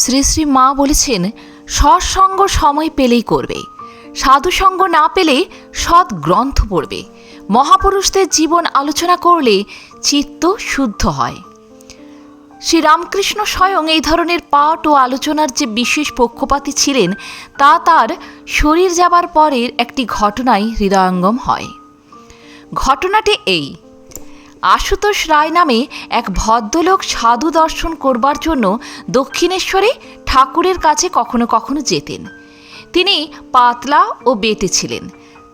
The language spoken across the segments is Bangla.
শ্রী শ্রী মা বলেছেন, সৎসঙ্গ সময় পেলেই করবে, সাধুসঙ্গ না পেলে সৎ গ্রন্থ পড়বে, মহাপুরুষদের জীবন আলোচনা করলে চিত্ত শুদ্ধ হয়। শ্রীরামকৃষ্ণ স্বয়ং এই ধরনের পাঠ ও আলোচনার যে বিশেষ পক্ষপাতী ছিলেন তা তার শরীর যাবার পরের একটি ঘটনায় হৃদয়ঙ্গম হয়। ঘটনাটি এই: আশুতোষ রায় নামে এক ভদ্রলোক সাধু দর্শন করবার জন্য দক্ষিণেশ্বরে ঠাকুরের কাছে কখনো কখনো যেতেন। তিনি পাতলা ও বেটে ছিলেন।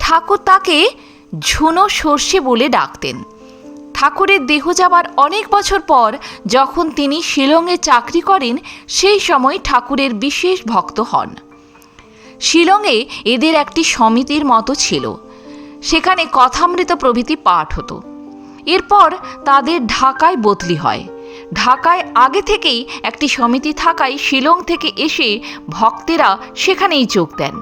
ঠাকুর তাকে ঝুনো সর্ষে বলে ডাকতেন। ঠাকুরের দেহ যাবার অনেক বছর পর যখন তিনি শিলংয়ে চাকরি করেন, সেই সময় ঠাকুরের বিশেষ ভক্ত হন। শিলংয়ে এদের একটি সমিতির মতো ছিল, সেখানে কথামৃত প্রভৃতি পাঠ হতো। এরপর তাদের ঢাকায় বদলি হয়। ঢাকায় আগে থেকেই একটি সমিতি থাকায় শিলং থেকে এসে ভক্তেরা সেখানেই যোগ দেন।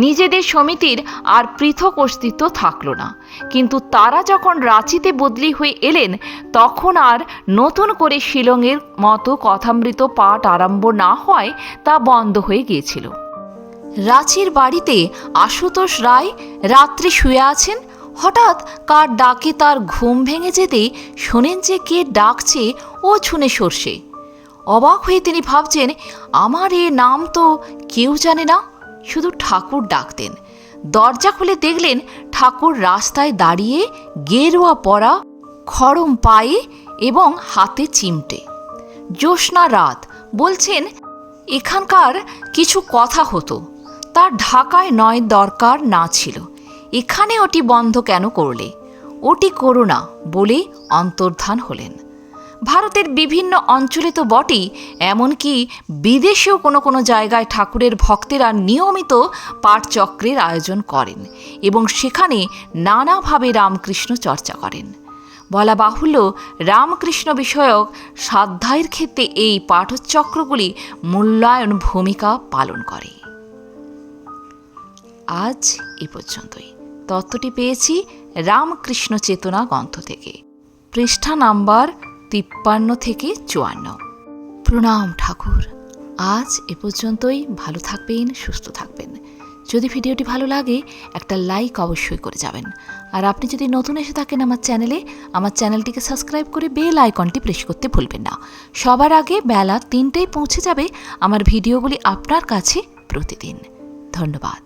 নিজেদের সমিতির আর পৃথক অস্তিত্ব থাকল না, কিন্তু তারা যখন রাঁচিতে বদলি হয়ে এলেন তখন আর নতুন করে শিলংয়ের মতো কথামৃত পাঠ আরম্ভ না হয় তা বন্ধ হয়ে গিয়েছিল। রাঁচির বাড়িতে আশুতোষ রায় রাত্রে শুয়ে আছেন। হঠাৎ কার ডাকে তার ঘুম ভেঙে যেতেই শোনেন যে কে ডাকছে ও ছুনে সর্ষে। অবাক হয়ে তিনি ভাবছেন, আমার এ নাম তো কেউ জানে না, শুধু ঠাকুর ডাকতেন। দরজা খুলে দেখলেন ঠাকুর রাস্তায় দাঁড়িয়ে, গেরুয়া পরা, খড়ম পায়ে এবং হাতে চিমটে। জ্যোৎস্না রাত। বলছেন, এখানকার কিছু কথা হতো, তার ঢাকায় নয় দরকার না ছিল। এখানে ওটি বন্ধ কেন করলে? ওটি করো না বলে অন্তর্ধান হলেন। ভারতের বিভিন্ন অঞ্চলে তো বটেই, এমনকি বিদেশেও কোনো কোনো জায়গায় ঠাকুরের ভক্তেরা নিয়মিত পাঠচক্রের আয়োজন করেন এবং সেখানে নানাভাবে রামকৃষ্ণ চর্চা করেন। বলা বাহুল্য, রামকৃষ্ণ বিষয়ক স্বাধ্যায়ের ক্ষেত্রে এই পাঠচক্রগুলি মূল্যায়ন ভূমিকা পালন করে। আজ এ পর্যন্তই। তত্ত্বটি পেয়েছি রামকৃষ্ণ চেতনা গ্রন্থ থেকে, পৃষ্ঠা নাম্বার 53 থেকে 54। প্রণাম ঠাকুর। আজ এ পর্যন্তই। ভালো থাকবেন, সুস্থ থাকবেন। যদি ভিডিওটি ভালো লাগে একটা লাইক অবশ্যই করে যাবেন। আর আপনি যদি নতুন এসে থাকেন আমার চ্যানেলটিকে সাবস্ক্রাইব করে বেল আইকনটি প্রেস করতে ভুলবেন না। সবার আগে বেলা 3টায় পৌঁছে যাবে আমার ভিডিওগুলি আপনার কাছে প্রতিদিন। ধন্যবাদ।